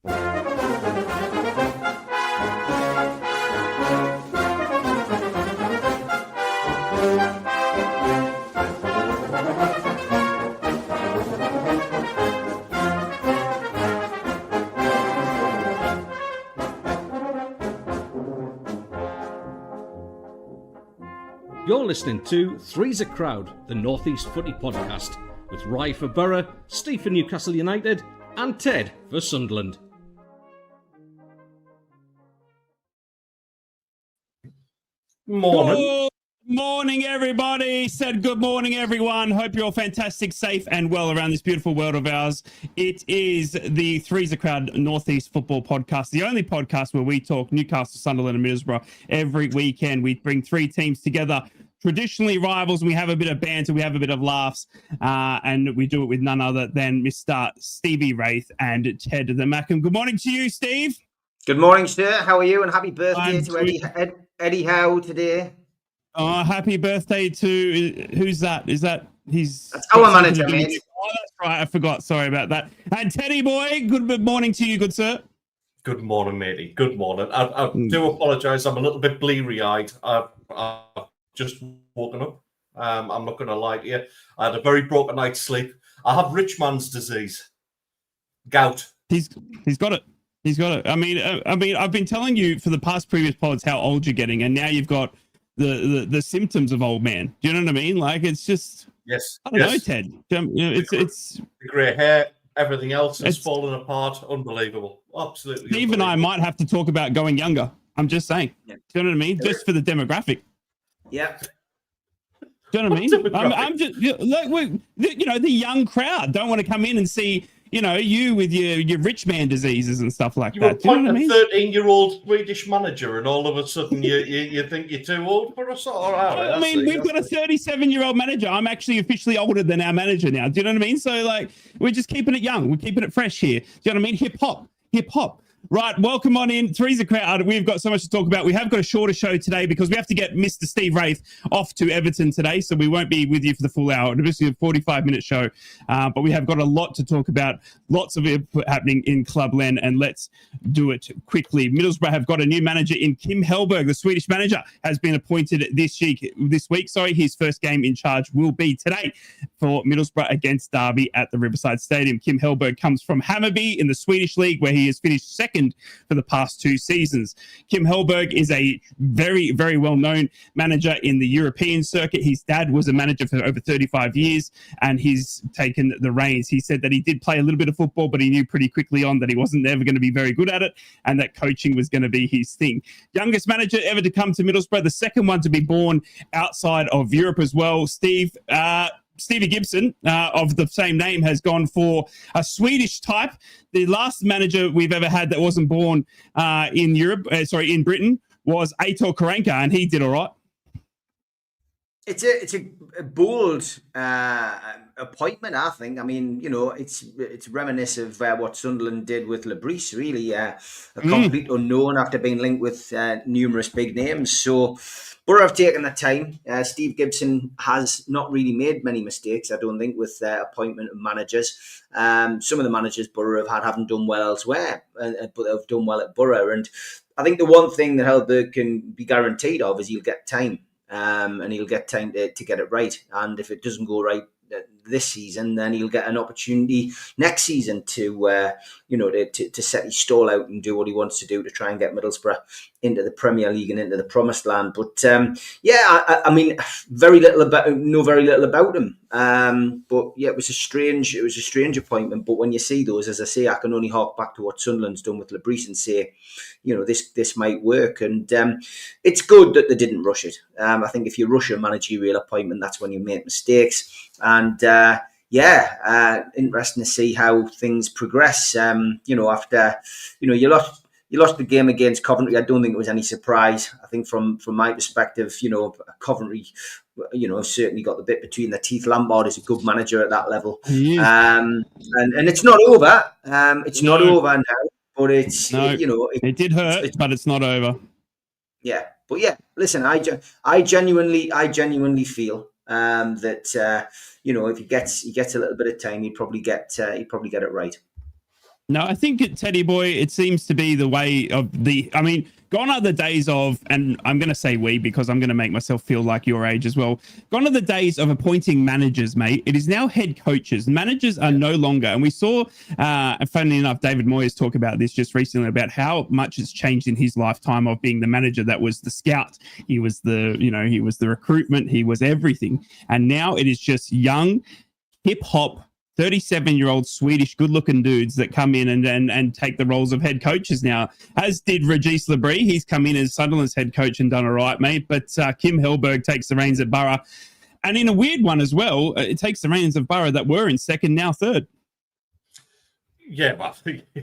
You're listening to Three's a Crowd, the North East Footy podcast, with Rye for Borough, Steve for Newcastle United, and Ted for Sunderland. Morning. Good morning, everybody. Said good morning, everyone. Hope you're all fantastic, safe, and well around this beautiful world of ours. It is the Three's a Crowd Northeast Football Podcast, the only podcast where we talk Newcastle, Sunderland, and Middlesbrough every weekend. We bring three teams together, traditionally rivals, and we have a bit of banter, we have a bit of laughs, and we do it with none other than Mr. Stevie Wraith and Ted the Mackham. Good morning to you, Steve. Good morning, sir. How are you? And happy birthday to Eddie Howe today. Oh, happy birthday to who's that? Is that that's our manager, mate? Oh, that's right. I forgot. Sorry about that. And Teddy boy, good morning to you, good sir. Good morning, matey. Good morning. I do apologise. I'm a little bit bleary-eyed. I've just woken up. I'm not going to lie to you. I had a very broken night's sleep. I have rich man's disease, gout. He's got it. He's got it. I mean, I've been telling you for the past previous pods how old you're getting, and now you've got the symptoms of old man. Do you know what I mean? Like, it's just, yes. I don't know, Ted. It's the grey hair, everything else is falling apart. Unbelievable. Absolutely. Steve and I might have to talk about going younger. I'm just saying. Yeah. Do you know what I mean? Just for the demographic. Yeah. Do you know what I mean? I'm just like, the young crowd don't want to come in and see, you with your rich man diseases and stuff like that. Do you know what I mean? 13-year-old Swedish manager, and all of a sudden you think you're too old for us? All right, I mean, we've got a 37-year-old manager. I'm actually officially older than our manager now. Do you know what I mean? So, like, we're just keeping it young. We're keeping it fresh here. Do you know what I mean? Hip hop. Right, welcome on in. Three's a Crowd. We've got so much to talk about. We have got a shorter show today because we have to get Mr. Steve Wraith off to Everton today, so we won't be with you for the full hour. It'll be a 45-minute show, but we have got a lot to talk about, lots of it happening in Clubland, and let's do it quickly. Middlesbrough have got a new manager in Kim Hellberg. The Swedish manager has been appointed this week. His first game in charge will be today for Middlesbrough against Derby at the Riverside Stadium. Kim Hellberg comes from Hammarby in the Swedish League, where he has finished second for the past 2 seasons. Kim Hellberg is a very, very well-known manager in the European circuit. His dad was a manager for over 35 years, and he's taken the reins. He said that he did play a little bit of football, but he knew pretty quickly on that he wasn't ever going to be very good at it, and that coaching was going to be his thing. Youngest manager ever to come to Middlesbrough, the second one to be born outside of Europe as well. Stevie Gibson, of the same name, has gone for a Swedish type. The last manager we've ever had that wasn't born in Britain, was Aitor Karanka, and he did all right. It's a bold appointment, I think. I mean, it's reminiscent of what Sunderland did with Lebris, really, a complete unknown after being linked with numerous big names. So Borough have taken their time. Steve Gibson has not really made many mistakes, I don't think, with appointment of managers. Some of the managers Borough have had haven't done well elsewhere, but they've done well at Borough. And I think the one thing that Hellberg can be guaranteed of is he'll get time. And he'll get time to get it right. And if it doesn't go right this season, then he'll get an opportunity next season to set his stall out and do what he wants to do to try and get Middlesbrough into the Premier League and into the promised land. But I mean, know very little about him. But yeah, it was a strange appointment. But when you see those, as I say, I can only hark back to what Sunderland's done with Lebris and say, this might work. And it's good that they didn't rush it. I think if you rush a managerial appointment, that's when you make mistakes. And interesting to see how things progress. After you lost the game against Coventry, I don't think it was any surprise. I think from my perspective, Coventry, certainly got the bit between their teeth. Lampard is a good manager at that level, and it's not over. It's not over now, but it did hurt, but it's not over. Yeah, but yeah, listen, I genuinely feel that if he gets a little bit of time, he'd probably get it right. No, I think, Teddy boy, it seems to be the way of gone are the days of, and I'm going to say we because I'm going to make myself feel like your age as well. Gone are the days of appointing managers, mate. It is now head coaches. Managers are no longer, and we saw, funnily enough, David Moyes talk about this just recently about how much has changed in his lifetime of being the manager that was the scout. He was he was the recruitment. He was everything. And now it is just young, hip hop, 37-year-old Swedish good-looking dudes that come in and take the roles of head coaches now, as did Regis Labrie. He's come in as Sunderland's head coach and done all right, mate. But Kim Hellberg takes the reins at Borough. And in a weird one as well, it takes the reins of Borough that were in second, now third. Yeah, well,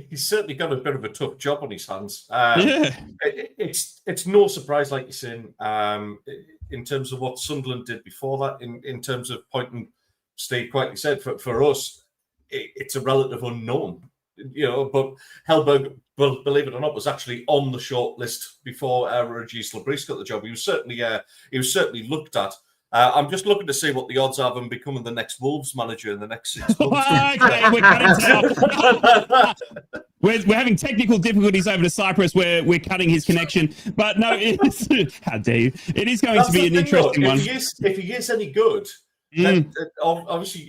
he's certainly got a bit of a tough job on his hands. Yeah. It's no surprise, like you're saying, in terms of what Sunderland did before that, in terms of pointing Steve quite said, for us, it's a relative unknown, but Hellberg, well, believe it or not, was actually on the short list before Regis Labrie got the job. He was certainly looked at. I'm just looking to see what the odds are of him becoming the next Wolves manager in the next 6 months. Okay, we're having technical difficulties over to Cyprus where we're cutting his connection. But no, how dare you? It is going to be an interesting one. If he is any good, then obviously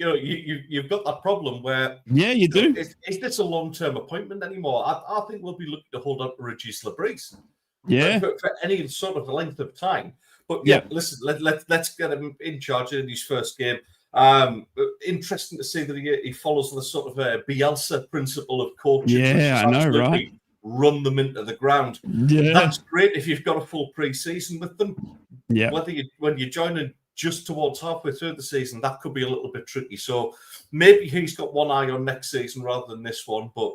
you've got that problem where you do. Is this a long-term appointment anymore? I think we'll be looking to hold on to Regis Labrie for any sort of length of time. But listen, let's get him in charge in his first game. Interesting to see that he follows the sort of Bielsa principle of coaching. Yeah, I know, right? Run them into the ground. Yeah, that's great if you've got a full pre-season with them. Yeah, when you're joining just towards halfway through the season, that could be a little bit tricky. So maybe he's got one eye on next season rather than this one. But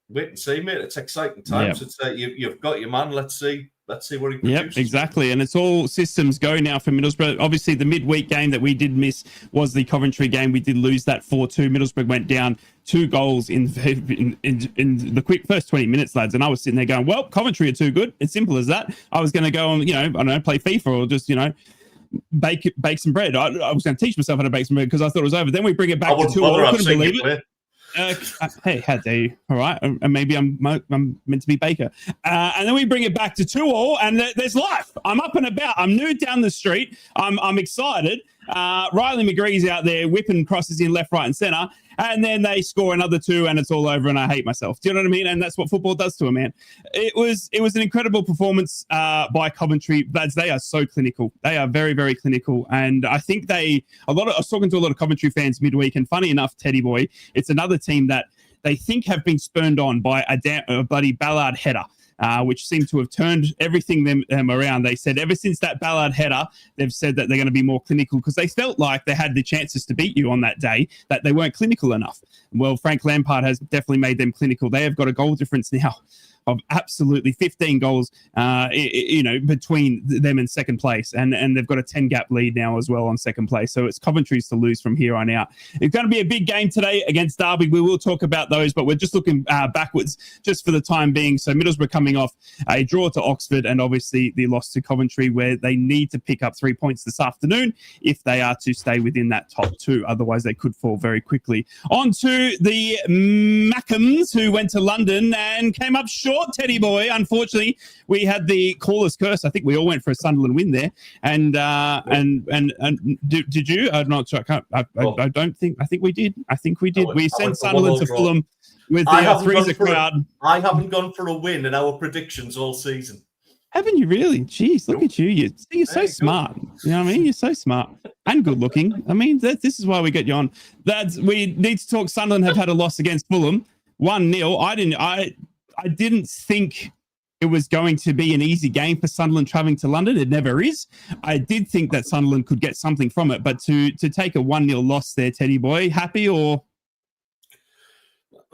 wait and see, mate. It's exciting times. It's you've got your man. Let's see what he produces. Yep, exactly. And it's all systems go now for Middlesbrough. Obviously, the midweek game that we did miss was the Coventry game. We did lose that 4-2. Middlesbrough went down 2 goals in the quick first 20 minutes, lads. And I was sitting there going, well, Coventry are too good. It's simple as that. I was going to go and, I don't know, play FIFA or just, bake some bread. I was going to teach myself how to bake some bread because I thought it was over. Then we bring it back to 2-2. I couldn't believe it. Hey, how dare you? All right, and maybe I'm meant to be Baker. And then we bring it back to 2-2, and there's life. I'm up and about. I'm nude down the street. I'm excited. Riley McGree's out there whipping crosses in left, right, and centre. And then they score another 2, and it's all over, and I hate myself. Do you know what I mean? And that's what football does to a man. It was an incredible performance by Coventry. Lads, they are so clinical. They are very, very clinical. And I think I was talking to a lot of Coventry fans midweek, and funny enough, Teddy boy, it's another team that they think have been spurned on by a bloody Ballard header. Which seem to have turned everything them around. They said ever since that Ballard header, they've said that they're going to be more clinical because they felt like they had the chances to beat you on that day, that they weren't clinical enough. Well, Frank Lampard has definitely made them clinical. They have got a goal difference now of absolutely 15 goals, between them and second place. And they've got a 10-gap lead now as well on second place. So it's Coventry's to lose from here on out. It's going to be a big game today against Derby. We will talk about those, but we're just looking backwards just for the time being. So Middlesbrough coming off a draw to Oxford and obviously the loss to Coventry, where they need to pick up 3 points this afternoon if they are to stay within that top 2. Otherwise, they could fall very quickly. On to the Mackhams, who went to London and came up short, Teddy boy. Unfortunately, we had the caller's curse. I think we all went for a Sunderland win there. And did you? I'm not sure. I don't think. I think we did. We sent Sunderland to Fulham with the freezer crowd. I haven't gone for a win in our predictions all season. Haven't you really? Jeez, look at you. You're so smart. You know what I mean? You're so smart and good looking. I mean, this is why we get you on. We need to talk. Sunderland have had a loss against Fulham, 1-0. I didn't think it was going to be an easy game for Sunderland travelling to London. It never is. I did think that Sunderland could get something from it, but to take a 1-0 loss there, Teddy boy, happy or?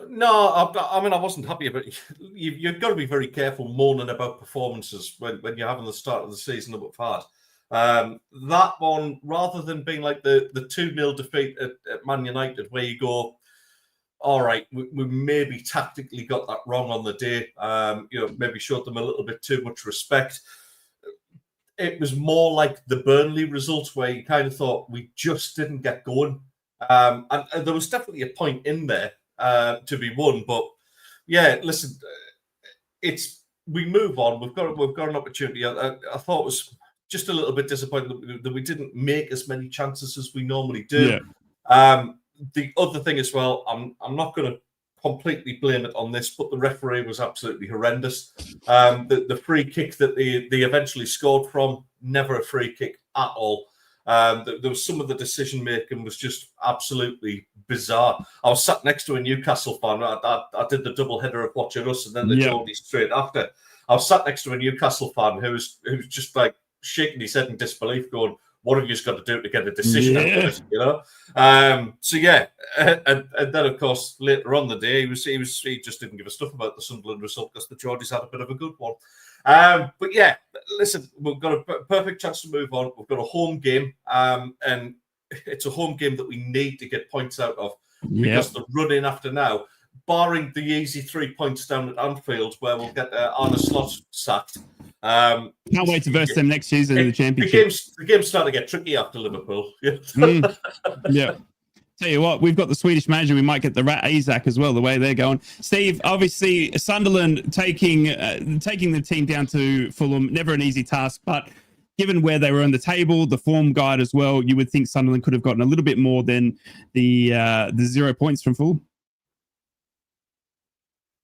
No, I mean, I wasn't happy about it. You've got to be very careful moaning about performances when you're having the start of the season that we've had. That one, rather than being like the 2-0 defeat at Man United, where you go, all right, we maybe tactically got that wrong on the day. Maybe showed them a little bit too much respect. It was more like the Burnley result where you kind of thought we just didn't get going. And there was definitely a point in there to be won, but yeah, listen, we move on. We've got an opportunity. I thought it was just a little bit disappointing that we didn't make as many chances as we normally do. Yeah. The other thing as well, I'm not going to completely blame it on this, but the referee was absolutely horrendous. The free kick that they eventually scored from, never a free kick at all. There was some of the decision making was just absolutely bizarre. I was sat next to a Newcastle fan. I did the double header of watching us and then the Geordie straight after. I was sat next to a Newcastle fan who was just like shaking his head in disbelief, going, "What have you got to do to get a decision out of it?" You know. So yeah, and then of course later on the day he just didn't give a stuff about the Sunderland result because the Geordies had a bit of a good one. But yeah, listen, we've got a perfect chance to move on. We've got a home game, and it's a home game that we need to get points out of because the run in after now, barring the easy 3 points down at Anfield where we'll get Arne Slot sacked. Can't wait to verse them next season in the Championship. The game's starting to get tricky after Liverpool. Yeah. Tell you what, we've got the Swedish manager. We might get the Rat Isaac as well, the way they're going. Steve, obviously, Sunderland taking the team down to Fulham, never an easy task, but given where they were on the table, the form guide as well, you would think Sunderland could have gotten a little bit more than the 0 points from Fulham.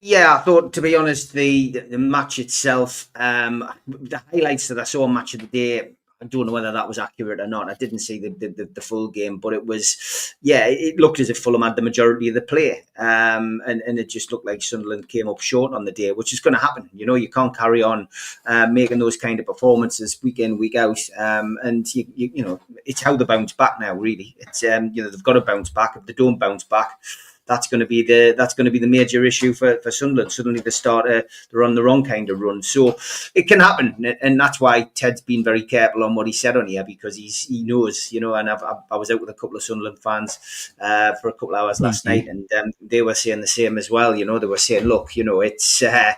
Yeah, I thought, to be honest, the match itself, the highlights that I saw on Match of the Day, I don't know whether that was accurate or not. I didn't see the full game, but it was, it looked as if Fulham had the majority of the play. And it just looked like Sunderland came up short on the day, which is going to happen. You know, you can't carry on making those kind of performances week in, week out. And, you know, it's how they bounce back now, really. It's, they've got to bounce back. If they don't bounce back, that's going to be the major issue for Sunderland. Suddenly they're on the wrong kind of run. So it can happen, and that's why Ted's been very careful on what he said on here, because he knows, you know. And I was out with a couple of Sunderland fans for a couple of hours last night, and they were saying the same as well. You know, they were saying, look, you know, it's the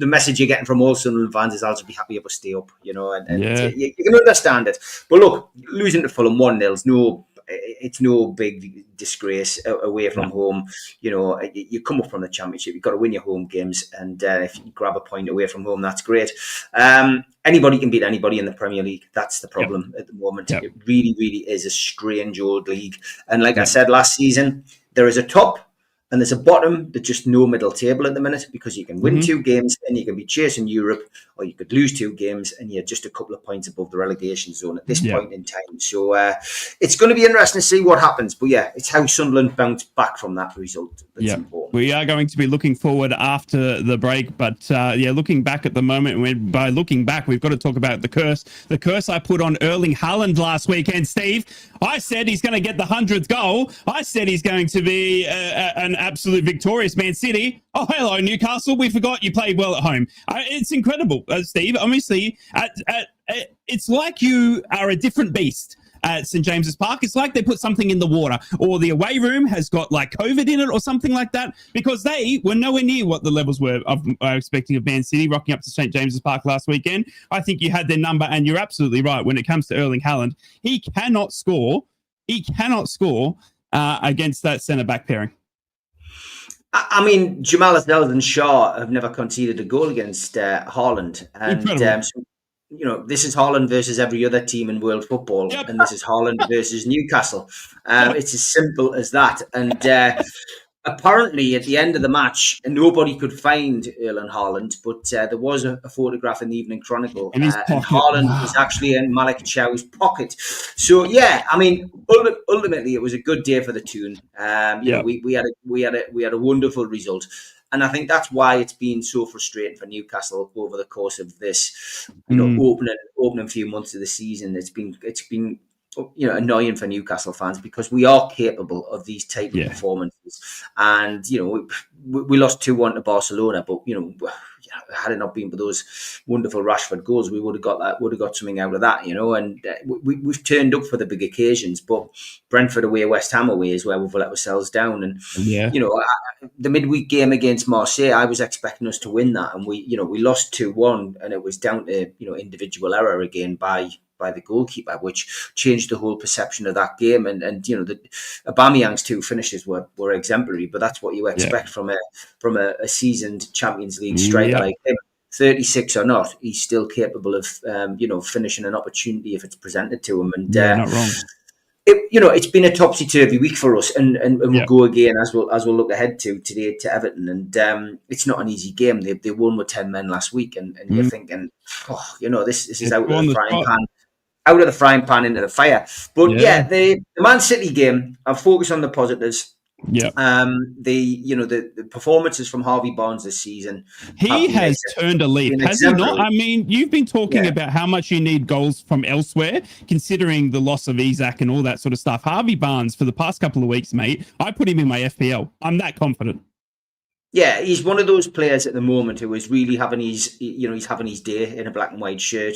message you're getting from all Sunderland fans is, I'll just be happy if we stay up, you know, and you can understand it. But look, losing to Fulham 1-0 it's no big disgrace away from home. You know, you come up from the Championship, you've got to win your home games, and if you grab a point away from home, that's great. Anybody can beat anybody in the Premier League. That's the problem at the moment. It really, really is a strange old league. And like I said last season, there is a top and there's a bottom. There's just no middle table at the minute, because you can win 2 games and you can be chasing Europe, or you could lose 2 games and you're just a couple of points above the relegation zone at this point in time. So it's going to be interesting to see what happens. But yeah, it's how Sunderland bounce back from that result that's important. We are going to be looking forward after the break, but looking back at the moment, by looking back, we've got to talk about the curse. The curse I put on Erling Haaland last weekend, Steve. I said he's going to get the 100th goal. I said he's going to be an absolute victorious Man City. Oh, hello, Newcastle. We forgot you played well at home. It's incredible, Steve. Obviously, it's like you are a different beast at St. James's Park. It's like they put something in the water, or the away room has got like COVID in it or something like that, because they were nowhere near what the levels were expecting of Man City rocking up to St. James's Park last weekend. I think you had their number, and you're absolutely right. When it comes to Erling Haaland, he cannot score. Against that centre-back pairing. I mean, Jamal Lascelles and Shaw have never conceded a goal against Haaland. And you know, this is Haaland versus every other team in world football, and this is Haaland versus Newcastle. It's as simple as that. And apparently, at the end of the match, nobody could find Erling Haaland, but there was a photograph in the Evening Chronicle, and Haaland was actually in Malik Chow's pocket. So, yeah, I mean, ultimately, it was a good day for the Toon. You know, we had a wonderful result. And I think that's why it's been so frustrating for Newcastle over the course of this, you know, opening few months of the season. It's been you know, annoying for Newcastle fans, because we are capable of these type of performances. And you know, we lost 2-1 to Barcelona, but you know, had it not been for those wonderful Rashford goals, we would have got something out of that, you know. And we've turned up for the big occasions, but Brentford away, West Ham away is where we've let ourselves down. And you know, the midweek game against Marseille, I was expecting us to win that, and we lost 2-1, and it was down to, you know, individual error again by by the goalkeeper, which changed the whole perception of that game. And the Aubameyang's 2 finishes were exemplary, but that's what you expect from a seasoned Champions League striker like him. 36 or not, he's still capable of finishing an opportunity if it's presented to him. And not wrong. It's been a topsy-turvy week for us, and we'll go again as we'll look ahead to today to Everton. And it's not an easy game. They won with 10 men last week, and you're thinking, this is out of the frying pan. Out of the frying pan into the fire. But the Man City game, I'll focus on the positives. Yeah. The performances from Harvey Barnes this season. He has turned a leaf, has he not? I mean, you've been talking about how much you need goals from elsewhere, considering the loss of Isak and all that sort of stuff. Harvey Barnes, for the past couple of weeks, mate, I put him in my FPL. I'm that confident. Yeah, he's one of those players at the moment who is really having his day in a black and white shirt.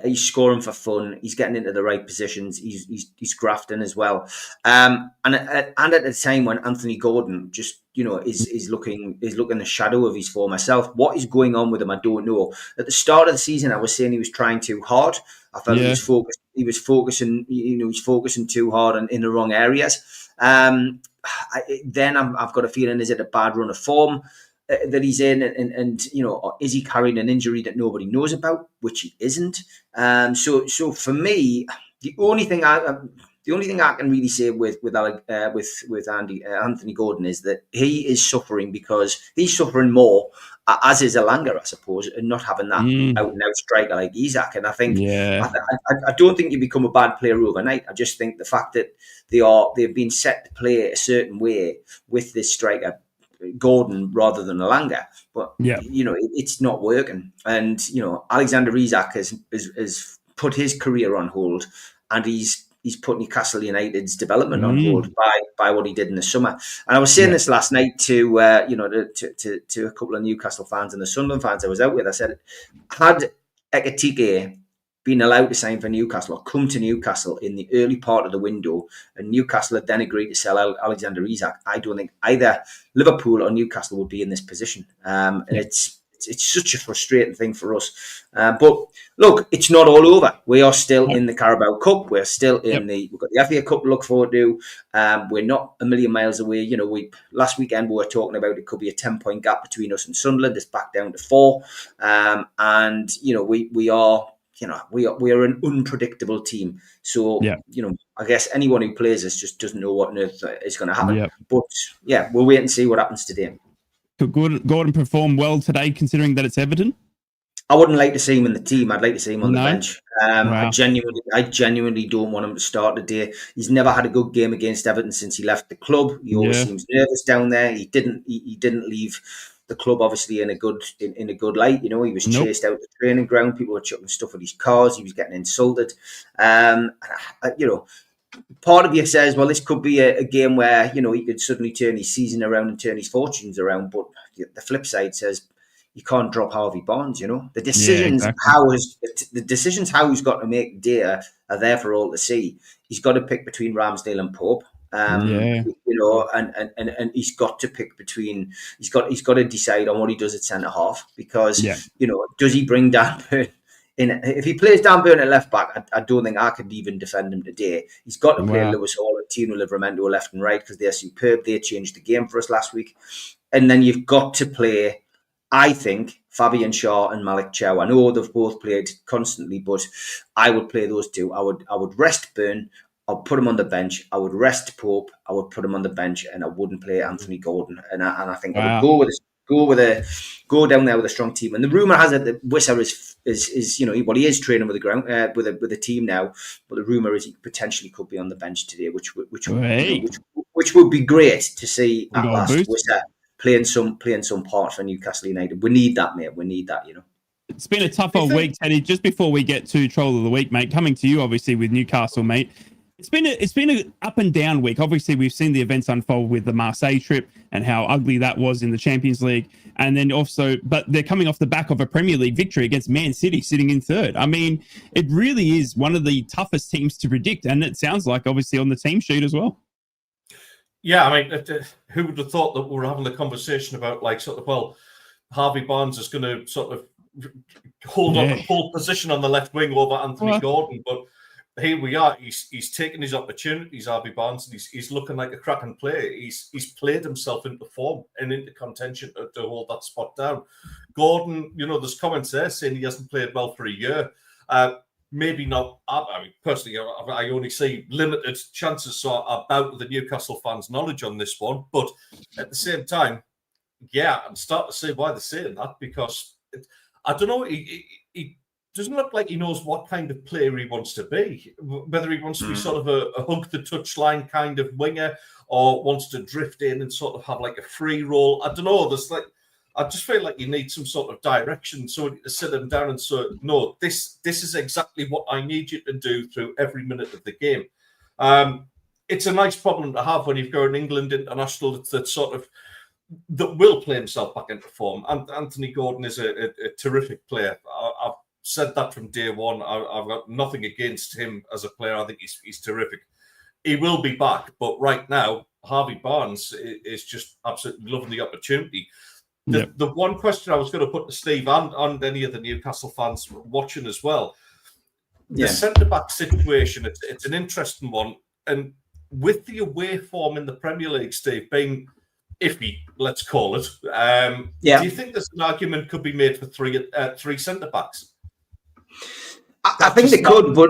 He's scoring for fun. He's getting into the right positions. He's grafting as well. And at the time when Anthony Gordon just is looking the shadow of his former self. What is going on with him? I don't know. At the start of the season, I was saying he was trying too hard. I felt he was focused. He was focusing. He's focusing too hard in the wrong areas. Then I've got a feeling, is it a bad run of form that he's in, and is he carrying an injury that nobody knows about, which he isn't. So for me, the only thing I can really say with Anthony Gordon is that he is suffering because he's suffering more, as is Elanga, I suppose, and not having that out and out striker like Isak. And I think I don't think you become a bad player overnight. I just think the fact that they've been set to play a certain way with this striker Gordon rather than Elanga, but it's not working. And Alexander Isak has put his career on hold, and he's put Newcastle United's development on hold by what he did in the summer. And I was saying this last night to a couple of Newcastle fans and the Sunderland fans I was out with. I said, had Ekitike been allowed to sign for Newcastle or come to Newcastle in the early part of the window, and Newcastle had then agreed to sell Alexander Isak, I don't think either Liverpool or Newcastle would be in this position. And it's such a frustrating thing for us. But look, it's not all over. We are still in the Carabao Cup. We're still in we've got the FA Cup to look forward to. We're not a million miles away. Last weekend we were talking about it could be a 10-point gap between us and Sunderland. It's back down to 4. And we are an unpredictable team. So, I guess anyone who plays us just doesn't know what on earth is going to happen. Yep. But, we'll wait and see what happens today. Could Gordon perform well today, considering that it's Everton? I wouldn't like to see him in the team. I'd like to see him on the bench. Wow. I genuinely don't want him to start today. He's never had a good game against Everton since he left the club. He always seems nervous down there. He didn't leave the club obviously in a good light. He was chased out the training ground. People were chucking stuff at his cars. He was getting insulted. Part of you says, well, this could be a game where he could suddenly turn his season around and turn his fortunes around. But the flip side says you can't drop Harvey Barnes. The decisions how he's got to make today are there for all to see. He's got to pick between Ramsdale and Pope. And he's got to pick between. He's got to decide on what he does at centre half, because does he bring Dan Burn in? If he plays Dan Burn at left back, I don't think I could even defend him today. He's got to play Lewis Hall and Tino Livramento left and right, because they're superb. They changed the game for us last week. And then you've got to play, I think, Fabian Schär and Malik Chow. I know they've both played constantly, but I would play those two. I would rest Burn. I'll put him on the bench. I would rest Pope. I would put him on the bench, and I wouldn't play Anthony Gordon. And I think I would go down there with a strong team. And the rumor has it that Wissa is he is training with the ground with a team now. But the rumor is he potentially could be on the bench today, which would be great to see at last. Wissa playing some part for Newcastle United. We need that, mate. We need that. It's been a tough old week, Teddy. Just before we get to Troll of the Week, mate, coming to you obviously with Newcastle, mate. It's been an up and down week. Obviously, we've seen the events unfold with the Marseille trip and how ugly that was in the Champions League. And then also, but they're coming off the back of a Premier League victory against Man City, sitting in third. I mean, it really is one of the toughest teams to predict. And it sounds like, obviously, on the team sheet as well. Yeah, I mean, who would have thought that we were having a conversation about, Harvey Barnes is going to sort of hold up a pole position on the left wing over Anthony Gordon, but here we are. He's taken his opportunities, Harvey Barnes, and he's looking like a cracking player. He's played himself into form and into contention to hold that spot down. Gordon, there's comments there saying he hasn't played well for a year. Maybe not. I mean, personally, I only see limited chances, so I doubt the Newcastle fans' knowledge on this one. But at the same time, I'm starting to see why they're saying that, because I don't know. He doesn't look like he knows what kind of player he wants to be. Whether he wants to be sort of a hug the touchline kind of winger, or wants to drift in and sort of have like a free roll. I don't know. I just feel like you need some sort of direction, somebody to sit him down and say, no, this is exactly what I need you to do through every minute of the game. It's a nice problem to have when you've got an England international that will play himself back into form. And Anthony Gordon is a terrific player. I've said that from day one. I've got nothing against him as a player. I think he's terrific. He will be back, but right now, Harvey Barnes is just absolutely loving the opportunity. The one question I was going to put to Steve and any of the Newcastle fans watching as well, the centre-back situation, it's an interesting one. And with the away form in the Premier League, Steve, being iffy, let's call it, do you think there's an argument could be made for three centre-backs? I think they could, but...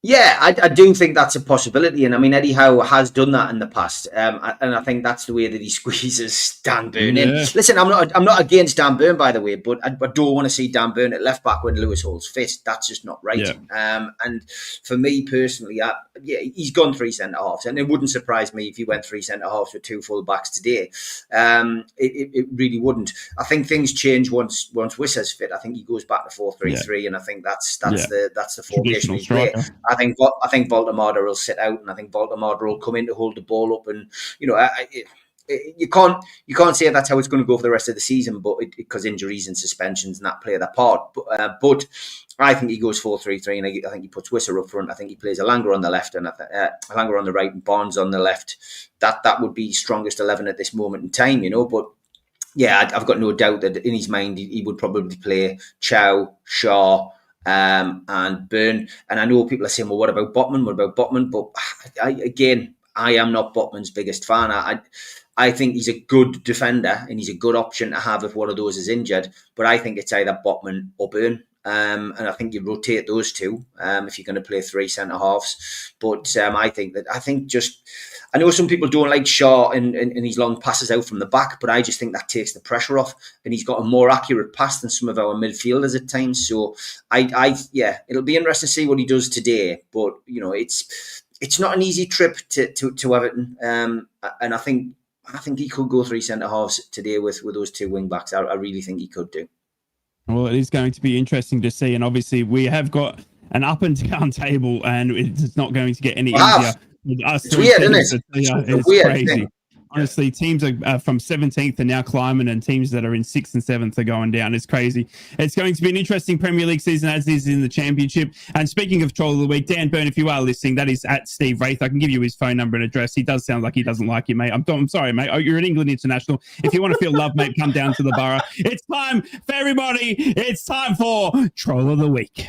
I do think that's a possibility. And I mean, Eddie Howe has done that in the past. And I think that's the way that he squeezes Dan Burn in. Listen, I'm not against Dan Burn, by the way, but I don't want to see Dan Burn at left back when Lewis holds fist. That's just not right. And for me personally, he's gone three centre halves, and it wouldn't surprise me if he went three centre halves with two full backs today. It really wouldn't. I think things change once Wissa's fit. I think he goes back to 4-3-3, and I think that's the formation he's play. I think Voldemar will sit out, and I think Voldemar will come in to hold the ball up. And you can't say that's how it's going to go for the rest of the season, but because injuries and suspensions and that play their part. But I think he goes 4-3-3, and I think he puts Wissa up front. I think he plays Alanga on the left and Alanga on the right and Barnes on the left. That would be strongest 11 at this moment in time, But I've got no doubt that in his mind he would probably play Chow, Shaw, and Burn. And I know people are saying, well, what about Botman? But I am not Botman's biggest fan. I think he's a good defender and he's a good option to have if one of those is injured. But I think it's either Botman or Burn. And I think you rotate those two if you're going to play three centre halves. But I know some people don't like Shaw and his long passes out from the back, but I just think that takes the pressure off, and he's got a more accurate pass than some of our midfielders at times. So it'll be interesting to see what he does today. But it's not an easy trip to Everton, and I think he could go three centre halves today with those two wing backs. I really think he could do. Well, it is going to be interesting to see, and obviously we have got an up and down table, and it's not going to get any easier. It's weird, isn't it? It's weird, crazy. Honestly, teams are from 17th are now climbing, and teams that are in 6th and 7th are going down. It's crazy. It's going to be an interesting Premier League season, as is in the Championship. And speaking of Troll of the Week, Dan Burn, if you are listening, that is at Steve Wraith. I can give you his phone number and address. He does sound like he doesn't like you, mate. I'm sorry, mate. Oh, you're an England international. If you want to feel love, mate, come down to the Borough. It's time for everybody. It's time for Troll of the Week.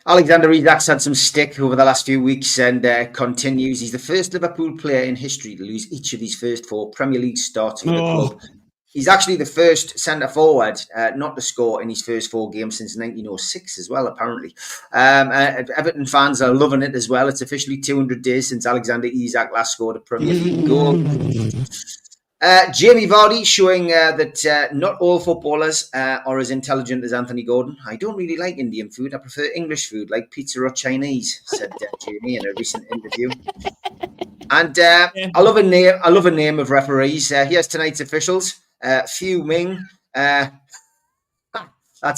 Alexander Isak's had some stick over the last few weeks and continues. He's the first Liverpool player in history to lose each of his first 4 Premier League starts for the club. He's actually the first centre-forward not to score in his first 4 games since 1906 as well, apparently. Everton fans are loving it as well. It's officially 200 days since Alexander Isak last scored a Premier League goal. Jamie Vardy showing that not all footballers are as intelligent as Anthony Gordon. I don't really like Indian food. I prefer English food like pizza or Chinese, said Jamie in a recent interview. And I love a name of referees. Here's tonight's officials. Fu Ming. That's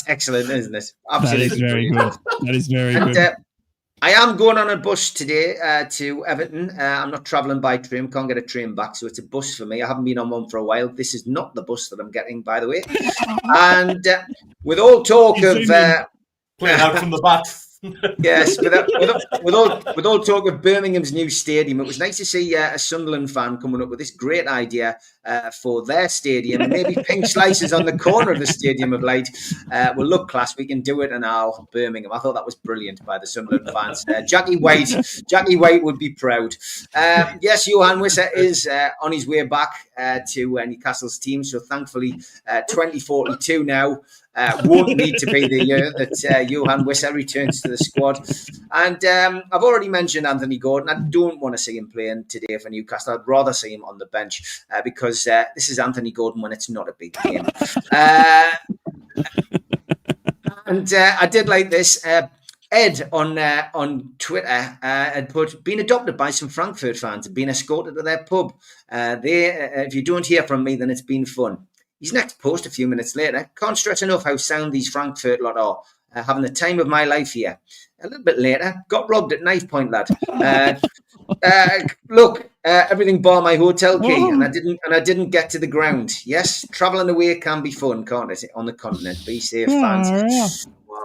excellent, isn't it? Absolutely. That is very good. That is very good. I am going on a bus today to Everton. I'm not travelling by train. Can't get a train back, so it's a bus for me. I haven't been on one for a while. This is not the bus that I'm getting, by the way. And with all talk of... playing out from the back Yes, with all talk of Birmingham's new stadium, it was nice to see a Sunderland fan coming up with this great idea for their stadium. And maybe pink slices on the corner of the Stadium of Light will look class. We can do it in our Birmingham. I thought that was brilliant by the Sunderland fans. Jackie White would be proud. Yes, Johan Wisser is on his way back to Newcastle's team. So thankfully, 2042 now. Won't need to be the year that Johan Wisser returns to the squad. And I've already mentioned Anthony Gordon. I don't want to see him playing today for Newcastle. I'd rather see him on the bench because this is Anthony Gordon when it's not a big game. And I did like this. Ed on Twitter had put, been adopted by some Frankfurt fans and been escorted to their pub. If you don't hear from me, then it's been fun. His next post a few minutes later, can't stress enough how sound these Frankfurt lot are. Having the time of my life here. A little bit later, got robbed at knife point, lad. Look, everything bar my hotel key, and I didn't get to the ground. Yes, travelling away can be fun, can't it? On the continent, be safe, fans. Yeah.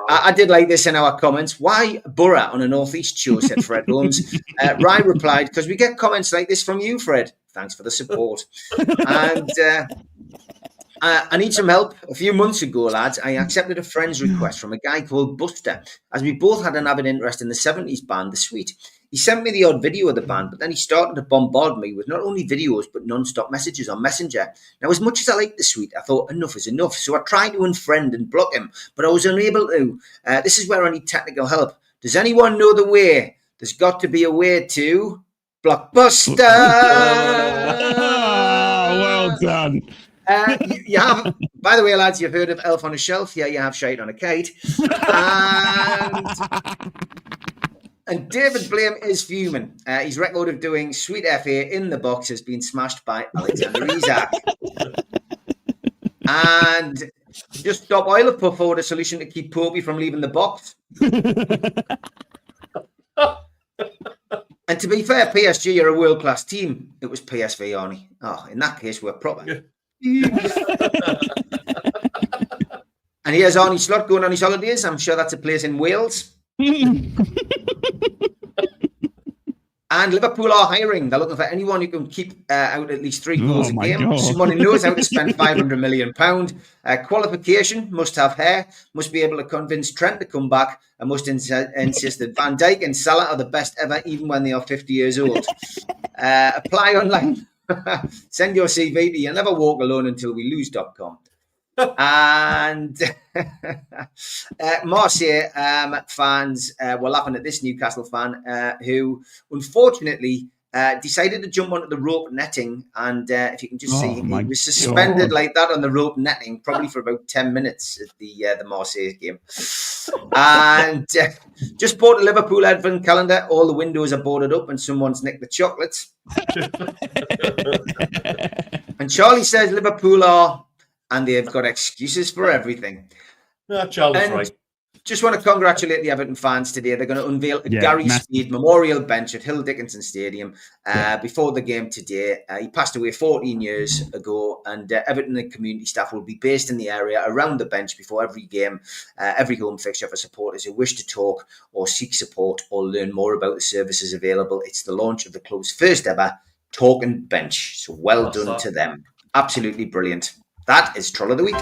I did like this in our comments. Why Borough on a Northeast show, said Fred Holmes. Rye replied, because we get comments like this from you, Fred. Thanks for the support. And I need some help. A few months ago, lads, I accepted a friend's request from a guy called Buster, as we both had an avid interest in the 70s band, The Sweet. He sent me the odd video of the band, but then he started to bombard me with not only videos, but non-stop messages on Messenger. Now, as much as I like The Sweet, I thought enough is enough. So I tried to unfriend and block him, but I was unable to. This is where I need technical help. Does anyone know the way? There's got to be a way to Blockbuster. Well done. You have, by the way, lads, you've heard of Elf on a Shelf. Yeah, you have Shite on a Kite. And David Blame is fuming. His record of doing Sweet FA in the box has been smashed by Alexander Isak. And just stop oil have put forward a solution to keep Popey from leaving the box. And to be fair, PSG are a world-class team. It was PSV, Arnie. Oh, in that case, we're proper. Yeah. And here's Arnie Slot going on his holidays. I'm sure that's a place in Wales. And Liverpool are hiring. They're looking for anyone who can keep out at least 3 goals a game. God. Someone who knows how to spend £500 million. Qualification, must have hair, must be able to convince Trent to come back, and must insist that Van Dijk and Salah are the best ever, even when they are 50 years old. Apply online. Send your CV to you'll never walk alone until we lose.com. And Marseille fans were laughing at this Newcastle fan who unfortunately decided to jump onto the rope netting, and if you can just see, he was suspended like that on the rope netting probably for about 10 minutes at the Marseille game. And just bought a Liverpool advent calendar. All the windows are boarded up and someone's nicked the chocolates. And Charlie says Liverpool are, and they've got excuses for everything. Charlie's right. Just want to congratulate the Everton fans today. They're going to unveil a Gary Speed Memorial Bench at Hill Dickinson Stadium before the game today. He passed away 14 years ago, and Everton and community staff will be based in the area around the bench before every game, every home fixture for supporters who wish to talk or seek support or learn more about the services available. It's the launch of the club's first ever Talking Bench. So well done to them. Absolutely brilliant. That is Troll of the Week.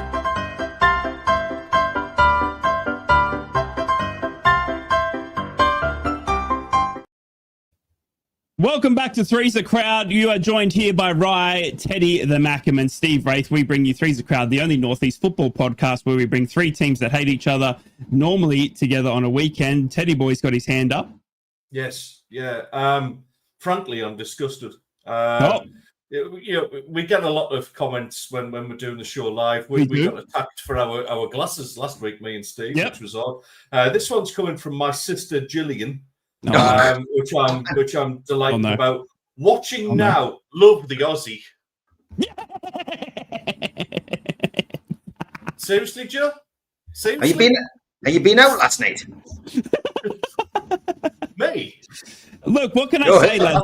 Welcome back to Three's a Crowd. You are joined here by Rye, Teddy, the Mackham, and Steve Wraith. We bring you Three's a Crowd, the only Northeast football podcast where we bring 3 teams that hate each other, normally together on a weekend. Teddy Boy's got his hand up. Yes, yeah. Frankly, I'm disgusted. We get a lot of comments when we're doing the show live. We got attacked for our glasses last week, me and Steve, which was odd. This one's coming from my sister Gillian. Which I'm delighted about. Watching now, love the Aussie. Seriously, Jill? Seriously? Are you been out last night? Me? Look, what can I say, lad?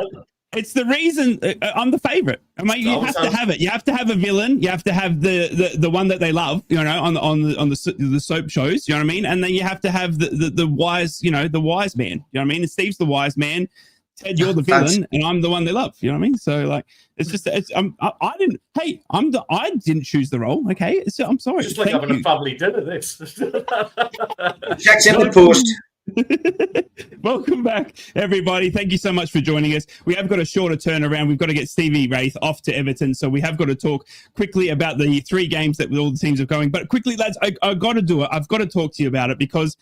It's the reason I'm the favorite. I mean, you have to have it. You have to have a villain. You have to have the one that they love, you know, on the soap shows. You know what I mean? And then you have to have the wise, you know, the wise man. You know what I mean? And Steve's the wise man. Ted, you're the villain, and I'm the one they love. You know what I mean? So like, it's just I didn't choose the role. Okay, so I'm sorry. Just like having a family dinner. This checks in the post. Welcome back, everybody. Thank you so much for joining us. We have got a shorter turnaround. We've got to get Stevie Wraith off to Everton, so we have got to talk quickly about the 3 games that all the teams are going. But quickly, lads, I've got to do it. I've got to talk to you about it because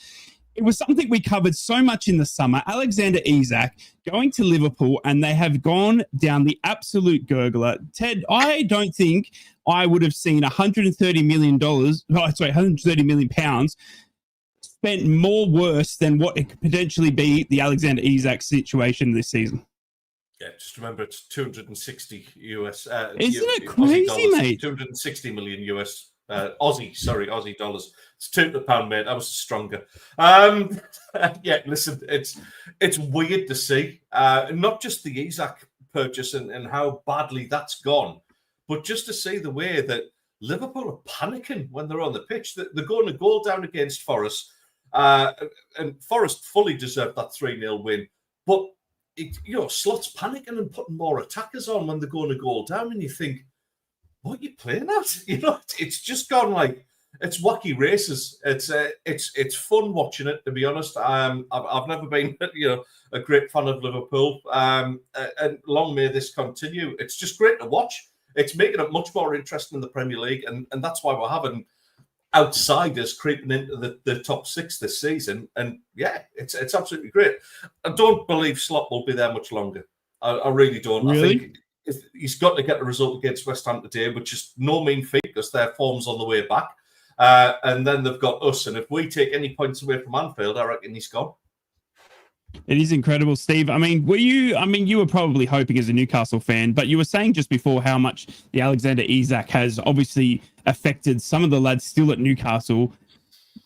it was something we covered so much in the summer. Alexander Isak going to Liverpool, and they have gone down the absolute gurgler. Ted, I don't think I would have seen £130 million, 130 million pounds spent more worse than what it could potentially be the Alexander Isak situation this season. Yeah, just remember it's 260 US. Isn't it crazy, mate? 260 million US. Aussie dollars. It's £2 mate. I was stronger. Yeah, listen, it's weird to see. Not just the Isak purchase and how badly that's gone, but just to see the way that Liverpool are panicking when they're on the pitch. They're going to goal down against Forest, and Forest fully deserved that 3-0 win. But Slot's panicking and putting more attackers on when they're going to goal down, and you think, what are you playing at? You know, it's just gone like it's wacky races. It's fun watching it, to be honest. I've never been a great fan of Liverpool, and long may this continue. It's just great to watch. It's making it much more interesting in the Premier League, and that's why we're having outsiders creeping into the top 6 this season. And yeah, it's absolutely great. I don't believe Slot will be there much longer. I really don't. Really? I think he's got to get a result against West Ham today, which is no mean feat because their form's on the way back. And then they've got us. And if we take any points away from Anfield, I reckon he's gone. It is incredible, Steve. I mean, you were probably hoping as a Newcastle fan, but you were saying just before how much the Alexander Isak has obviously affected some of the lads still at Newcastle.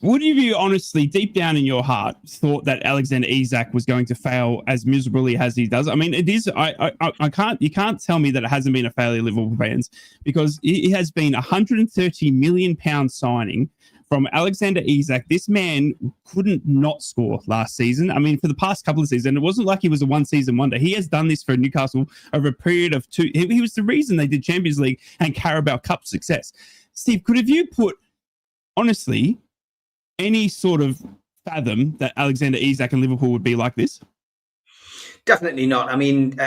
Would you honestly, deep down in your heart, thought that Alexander Isak was going to fail as miserably as he does? I mean, it is. You can't tell me that it hasn't been a failure, Liverpool fans, because it has been £130 million signing from Alexander Isak. This man couldn't not score last season. I mean, for the past couple of seasons, it wasn't like he was a one-season wonder. He has done this for Newcastle over a period of 2. He was the reason they did Champions League and Carabao Cup success. Steve, could have you put, honestly, any sort of fathom that Alexander Isak and Liverpool would be like this? Definitely not. I mean,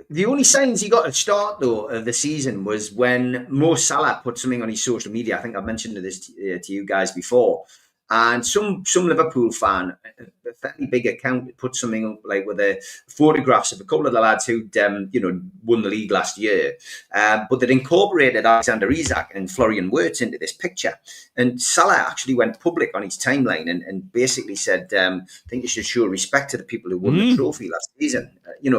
the only signs he got at the start, though, of the season was when Mo Salah put something on his social media. I think I've mentioned this to you guys before. And some Liverpool fan, a fairly big account, put something up like with the photographs of a couple of the lads who'd won the league last year, but they'd incorporated Alexander Isak and Florian Wirtz into this picture. And Salah actually went public on his timeline and basically said, I think you should show respect to the people who won the trophy last season.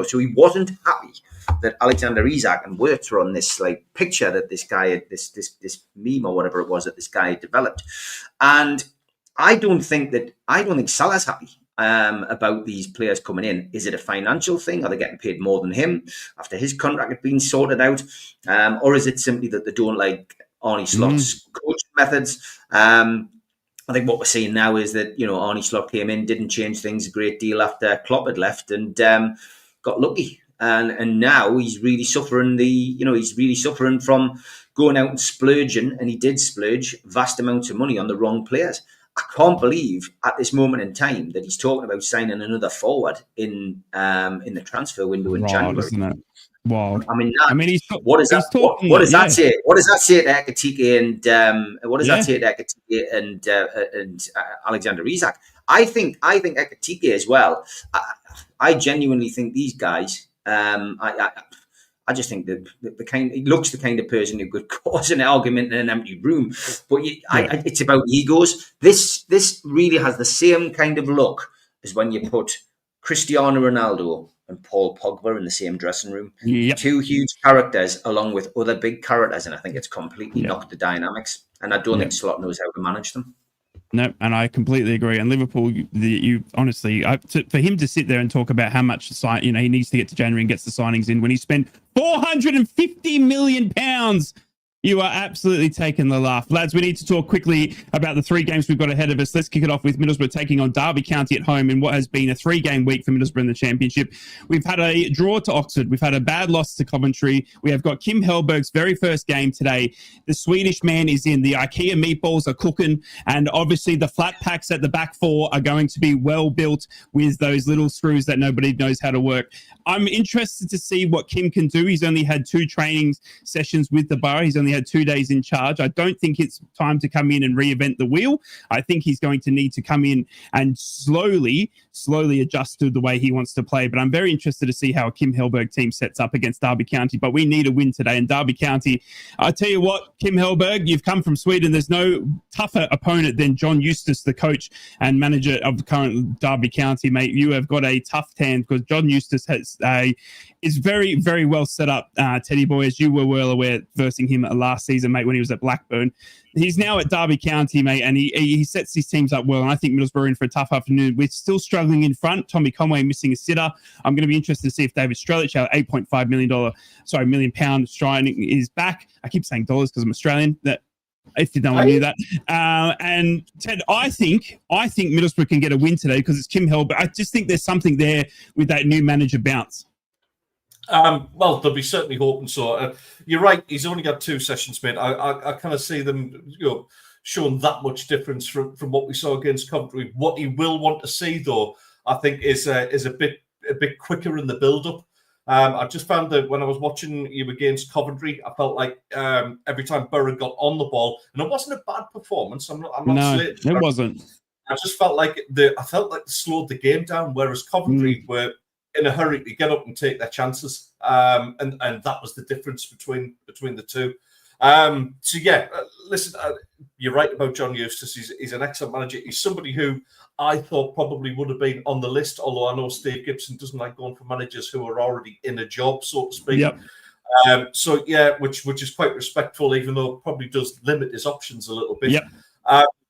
So he wasn't happy that Alexander Isak and Wirtz were on this like picture that this guy, this meme or whatever it was that this guy had developed. And I don't think Salah's happy about these players coming in. Is it a financial thing? Are they getting paid more than him after his contract had been sorted out? Or is it simply that they don't like Arne Slot's coaching methods? I think what we're seeing now is that, Arne Slot came in, didn't change things a great deal after Klopp had left and got lucky. And now he's really suffering from going out and splurging, and he did splurge vast amounts of money on the wrong players. I can't believe at this moment in time that he's talking about signing another forward in the transfer window in January. Isn't it? Wow. I mean, what does that say? What does that say to Ekitike and Alexander Isak? I think Ekitike as well. I genuinely think these guys. I just think that he looks the kind of person who could cause an argument in an empty room. But it's about egos. This really has the same kind of look as when you put Cristiano Ronaldo and Paul Pogba in the same dressing room. Yep. 2 huge characters along with other big characters, and I think it's completely knocked the dynamics. And I don't think Slot knows how to manage them. No, and I completely agree. And Liverpool, you honestly, for him to sit there and talk about how much he needs to get to January and gets the signings in when he spent £450 million. You are absolutely taking the laugh. Lads, we need to talk quickly about the 3 games we've got ahead of us. Let's kick it off with Middlesbrough taking on Derby County at home in what has been a 3-game week for Middlesbrough in the Championship. We've had a draw to Oxford. We've had a bad loss to Coventry. We have got Kim Hellberg's very first game today. The Swedish man is in. The IKEA meatballs are cooking. And obviously the flat packs at the back 4 are going to be well built with those little screws that nobody knows how to work. I'm interested to see what Kim can do. He's only had 2 training sessions with the Borough. He's only had 2 days in charge. I don't think it's time to come in and reinvent the wheel. I think he's going to need to come in and slowly adjust to the way he wants to play. But I'm very interested to see how a Kim Hellberg team sets up against Derby County. But we need a win today. And Derby County, I tell you what, Kim Hellberg, you've come from Sweden. There's no tougher opponent than John Eustace, the coach and manager of the current Derby County, mate. You have got a tough hand because John Eustace is very, very well set up, Teddy boy, as you were well aware, versing him last season, mate, when he was at Blackburn. He's now at Derby County, mate, and he sets these teams up well, and I think Middlesbrough are in for a tough afternoon. We're still struggling in front. Tommy Conway missing a sitter. I'm going to be interested to see if David Strelic, our £8.5 million pound striking, is back. I keep saying dollars because I'm Australian. That if you don't knew that. And Ted, I think Middlesbrough can get a win today because it's Kim Hill, but I just think there's something there with that new manager bounce. Well, they'll be certainly hoping so. You're right. He's only got 2 sessions, mate. I kind of see them, showing that much difference from what we saw against Coventry. What he will want to see, though, I think, is a bit quicker in the build-up. I just found that when I was watching you against Coventry, I felt like every time Borough got on the ball, and it wasn't a bad performance. I'm not it wasn't. I just felt like they slowed the game down, whereas Coventry were in a hurry to get up and take their chances, and that was the difference between the two. Listen, you're right about John Eustace. He's an excellent manager. He's somebody who I thought probably would have been on the list, although I know Steve Gibson doesn't like going for managers who are already in a job, so to speak. Yep. Which is quite respectful, even though it probably does limit his options a little bit. Yep.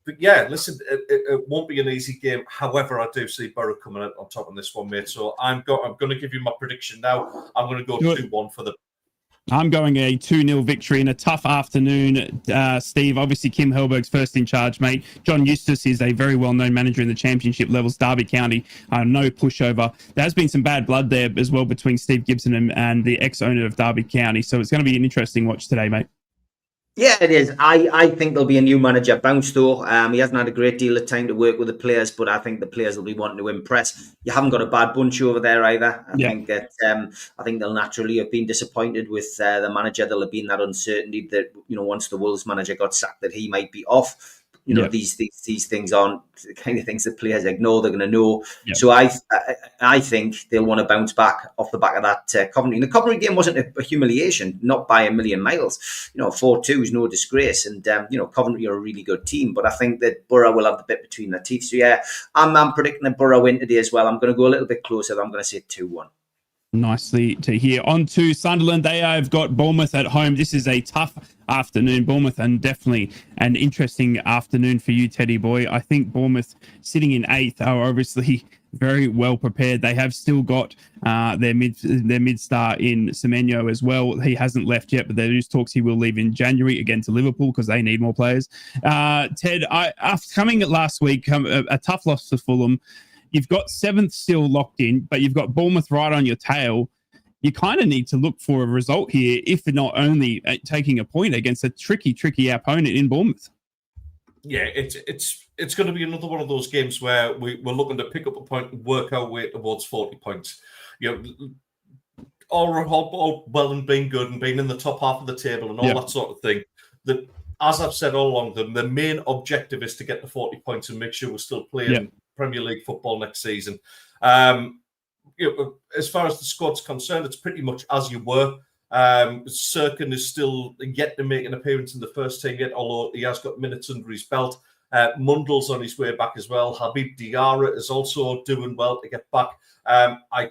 But yeah, listen, it won't be an easy game. However, I do see Borough coming out on top on this one, mate. So I'm going to give you my prediction now. I'm going to go 2-1 for the. I'm going a 2-0 victory in a tough afternoon, Steve. Obviously, Kim Hellberg's first in charge, mate. John Eustace is a very well-known manager in the championship levels. Derby County, no pushover. There has been some bad blood there as well between Steve Gibson and the ex-owner of Derby County. So it's going to be an interesting watch today, mate. Yeah, it is. I think there'll be a new manager bounce, though. He hasn't had a great deal of time to work with the players, but I think the players will be wanting to impress. You haven't got a bad bunch over there either. I think they'll naturally have been disappointed with the manager. There'll have been that uncertainty that, once the Wolves manager got sacked, that he might be off. These things aren't the kind of things that players ignore. They're going to know. Yeah. So I think they'll want to bounce back off the back of that Coventry. And the Coventry game wasn't a humiliation, not by a million miles. 4-2 is no disgrace. And, Coventry are a really good team. But I think that Borough will have the bit between their teeth. So, yeah, I'm predicting a Borough win today as well. I'm going to go a little bit closer. I'm going to say 2-1. Nicely to hear. On to Sunderland. They have got Bournemouth at home. This is a tough afternoon, Bournemouth, and definitely an interesting afternoon for you, Teddy boy. I think Bournemouth sitting in 8th are obviously very well prepared. They have still got their mid star in Semenyo as well. He hasn't left yet, but there is talks he will leave in January again to Liverpool because they need more players. Ted, after coming last week, a tough loss to Fulham. You've got 7th still locked in, but you've got Bournemouth right on your tail. You kind of need to look for a result here, if not only taking a point against a tricky opponent in Bournemouth. Yeah, it's going to be another one of those games where we're looking to pick up a point and work our way towards 40 points. All well and being good and being in the top half of the table and all that sort of thing. That, as I've said all along, the main objective is to get the 40 points and make sure we're still playing Premier League football next season. As far as the squad's concerned, it's pretty much as you were. Sirkin is still yet to make an appearance in the first team yet, although he has got minutes under his belt. Mundell's on his way back as well. Habib Diarra is also doing well to get back. I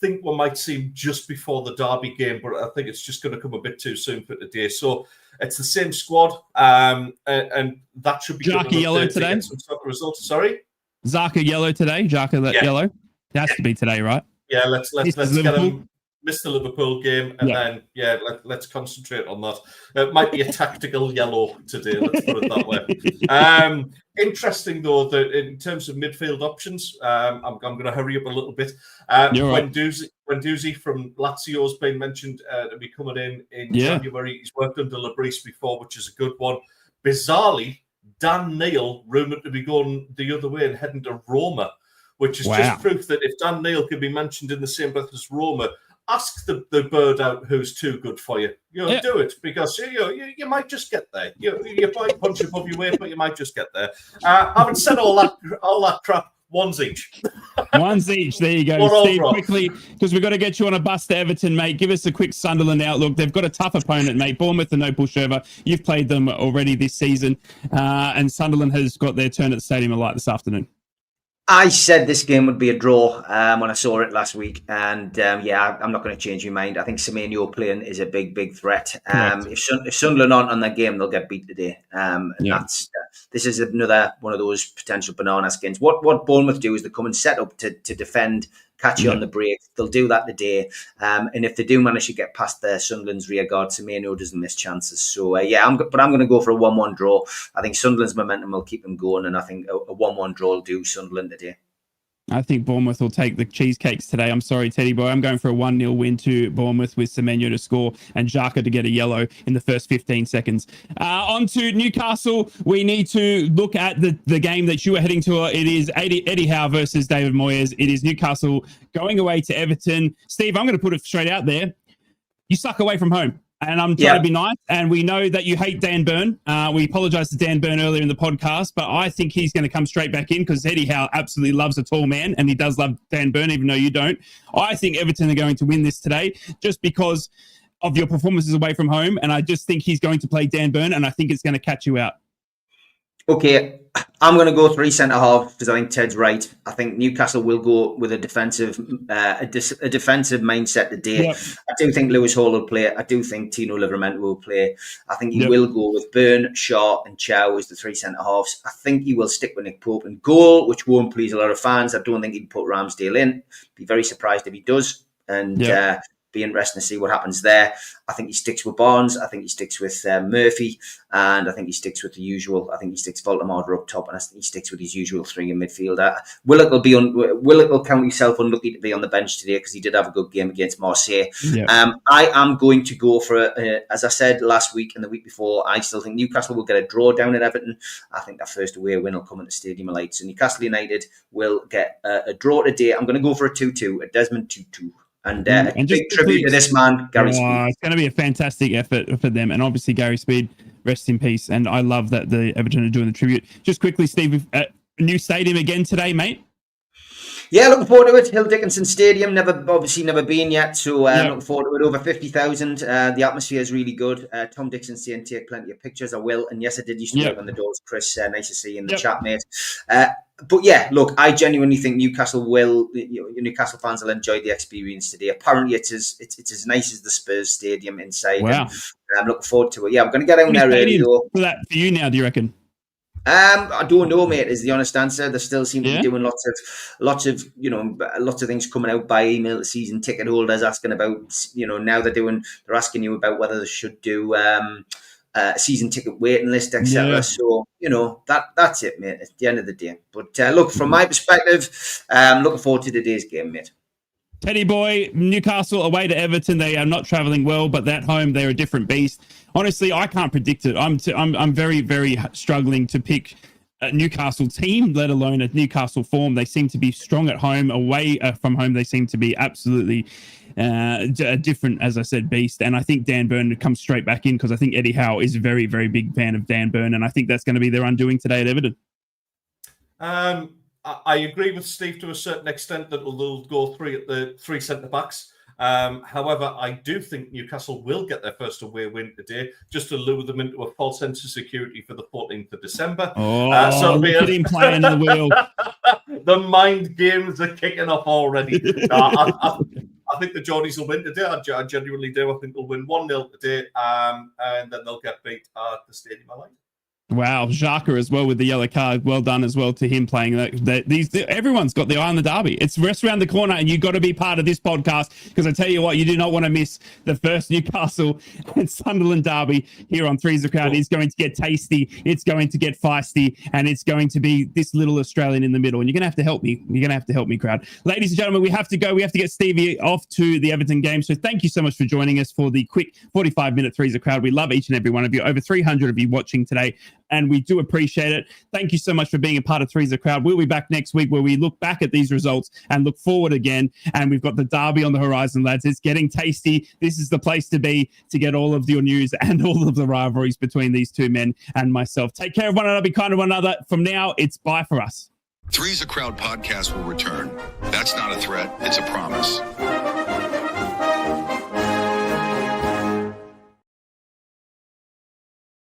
think we might see him just before the Derby game, but I think it's just going to come a bit too soon for today. So it's the same squad, and that should be Xhaka yellow today. To get some sort of results. Sorry, Xhaka yellow today. Xhaka yellow. It has to be today, right? Yeah, let's get him. Missed the Liverpool game, and then let's concentrate on that. It might be a tactical yellow today. Let's put it that way. Interesting though that in terms of midfield options, I'm going to hurry up a little bit. Guendouzi from Lazio has been mentioned to be coming in January. He's worked under Lebris before, which is a good one. Bizarrely, Dan Neil rumoured to be going the other way and heading to Roma, which is just proof that if Dan Neil could be mentioned in the same breath as Roma, ask the bird out who's too good for you. Do it, because you might just get there. You might punch above your weight, but you might just get there. Having said all that crap, ones each. Ones each. There you go, Steve. Quickly, because we've got to get you on a bus to Everton, mate. Give us a quick Sunderland outlook. They've got a tough opponent, mate. Bournemouth are no pushover. You've played them already this season, and Sunderland has got their turn at the Stadium of Light this afternoon. I said this game would be a draw when I saw it last week, and I'm not going to change your mind. I think Semenyo playing is a big threat. If Sunderland aren't on that game, they'll get beat today. This is another one of those potential banana skins. What Bournemouth do is they come and set up to defend, catch you on the break. They'll do that today, and if they do manage to get past their Sunderland's rear guard, Semenyo doesn't miss chances. So I'm going to go for a 1-1 draw. I think Sunderland's momentum will keep them going, and I think a 1-1 draw will do Sunderland today. I think Bournemouth will take the cheesecakes today. I'm sorry, Teddy boy. I'm going for a 1-0 win to Bournemouth with Semenyo to score and Xhaka to get a yellow in the first 15 seconds. On to Newcastle. We need to look at the game that you are heading to. It is Eddie Howe versus David Moyes. It is Newcastle going away to Everton. Steve, I'm going to put it straight out there. You suck away from home. And I'm trying to be nice. And we know that you hate Dan Burn. We apologise to Dan Burn earlier in the podcast, but I think he's going to come straight back in because Eddie Howe absolutely loves a tall man, and he does love Dan Burn, even though you don't. I think Everton are going to win this today just because of your performances away from home. And I just think he's going to play Dan Burn, and I think it's going to catch you out. Okay, I'm going to go 3 centre halves because I think Ted's right. I think Newcastle will go with a defensive mindset today. Yep. I do think Lewis Hall will play. I do think Tino Livramento will play. I think he will go with Byrne, Shaw and Chow as the 3 centre halves. I think he will stick with Nick Pope in goal, which won't please a lot of fans. I don't think he'd put Ramsdale in. Be very surprised if he does. And be interesting to see what happens there. I think he sticks with Barnes. I think he sticks with Murphy. And I think he sticks with the usual. I think he sticks Voldemort up top. And I think he sticks with his usual 3 in midfield. Willock will count himself unlucky to be on the bench today because he did have a good game against Marseille. Yeah. I am going to go for, as I said last week and the week before, I still think Newcastle will get a draw down at Everton. I think that first away win will come at the Stadium of Light. So Newcastle United will get a draw today. I'm going to go for a 2-2, a Desmond 2-2. And big tribute to this man, Gary Speed. It's going to be a fantastic effort for them. And obviously, Gary Speed, rest in peace. And I love that the Everton are doing the tribute. Just quickly, Steve, new stadium again today, mate? Yeah, looking forward to it. Hill Dickinson Stadium, never been yet. So looking forward to it. Over 50,000. The atmosphere is really good. Tom Dixon saying take plenty of pictures. I will. And yes, I did used to work on the doors, Chris. Nice to see you in the chat, mate. But yeah, look, I genuinely think Newcastle Newcastle fans will enjoy the experience today. Apparently, it's as nice as the Spurs Stadium inside. Wow. And I'm looking forward to it. Yeah, I'm going to get out there early though. For you now, do you reckon? I don't know, mate, is the honest answer. They still seem to be doing lots of things coming out by email to season ticket holders asking about, now they're asking you about whether they should do season ticket waiting list, etc. Yeah. So, that's it, mate, at the end of the day. But look, from my perspective, looking forward to today's game, mate. Teddy boy, Newcastle away to Everton. They are not travelling well, but at home they're a different beast. Honestly, I can't predict it. I'm very, very struggling to pick a Newcastle team, let alone a Newcastle form. They seem to be strong at home. Away from home, they seem to be absolutely a different, as I said, beast. And I think Dan Burn comes straight back in because I think Eddie Howe is a very, very big fan of Dan Burn, and I think that's going to be their undoing today at Everton. I agree with Steve to a certain extent that they'll go 3 centre-backs. However, I do think Newcastle will get their first away win today, just to lure them into a false sense of security for the 14th of December. So look at him playing the wheel. The mind games are kicking off already. I think the Geordies will win today. I genuinely do. I think they'll win 1-0 today, and then they'll get beat at the Stadium of Light. Wow, Xhaka as well with the yellow card. Well done as well to him playing that. Everyone's got the eye on the derby. It's rest around the corner, and you've got to be part of this podcast because I tell you what, you do not want to miss the first Newcastle and Sunderland derby here on Three's the Crowd. It's going to get tasty, it's going to get feisty, and it's going to be this little Australian in the middle. And you're going to have to help me. You're going to have to help me, crowd. Ladies and gentlemen, we have to go. We have to get Stevie off to the Everton game. So thank you so much for joining us for the quick 45-minute Three's the Crowd. We love each and every one of you. Over 300 of you watching today, and we do appreciate it. Thank you so much for being a part of Three's the Crowd. We'll be back next week where we look back at these results and look forward again. And we've got the derby on the horizon, lads. It's getting tasty. This is the place to be to get all of your news and all of the rivalries between these two men and myself. Take care of one another. Be kind to one another. From now, it's bye for us. Three's the Crowd podcast will return. That's not a threat. It's a promise.